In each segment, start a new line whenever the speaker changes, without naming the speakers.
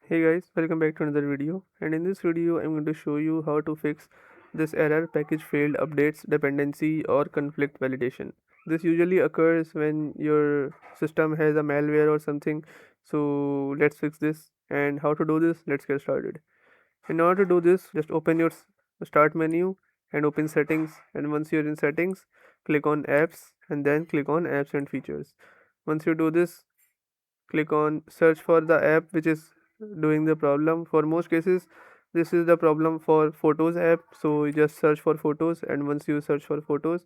Hey guys, welcome back to another video, and in this video I'm going to show you how to fix this error package failed updates dependency or conflict validation. This usually occurs when your system has a malware or something. So let's fix this, and how to do this, let's get started. In order to do this, just open your start menu and open settings, and once you're in settings, click on apps and then click on apps and features. Once you do this, click on search for the app which is doing the problem. For most cases this is the problem for photos app, so you just search for photos, and once you search for photos,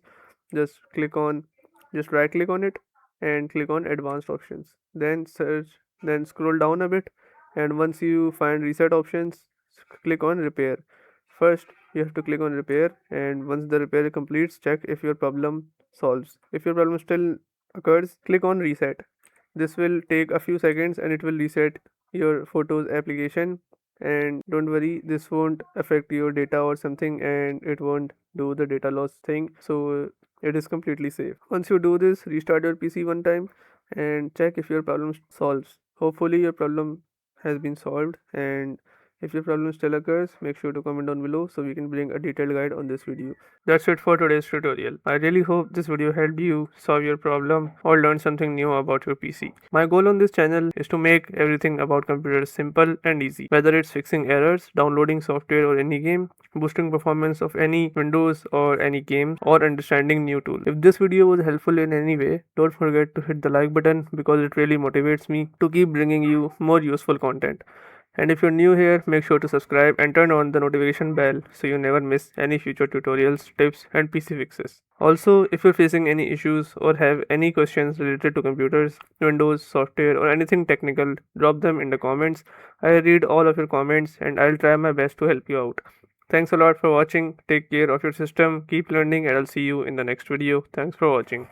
just right click on it and click on advanced options, then scroll down a bit, and once you find reset options, click on repair. First you have to click on repair, and once the repair completes, check if your problem solves. If your problem still occurs, click on reset. This will take a few seconds and it will reset your photos application, and don't worry, this won't affect your data or something, and it won't do the data loss thing, so it is completely safe. Once you do this, restart your PC one time and check if your problem solves. Hopefully your problem has been solved, and if your problem still occurs, make sure to comment down below so we can bring a detailed guide on this video. That's it for today's tutorial. I really hope this video helped you solve your problem or learn something new about your PC. My goal on this channel is to make everything about computers simple and easy, whether it's fixing errors, downloading software or any game, boosting performance of any Windows or any game, or understanding new tool. If this video was helpful in any way, don't forget to hit the like button because it really motivates me to keep bringing you more useful content. And if you're new here, make sure to subscribe and turn on the notification bell so you never miss any future tutorials, tips, and PC fixes. Also, if you're facing any issues or have any questions related to computers, Windows, software, or anything technical, drop them in the comments. I read all of your comments and I'll try my best to help you out. Thanks a lot for watching. Take care of your system, keep learning, and I'll see you in the next video. Thanks for watching.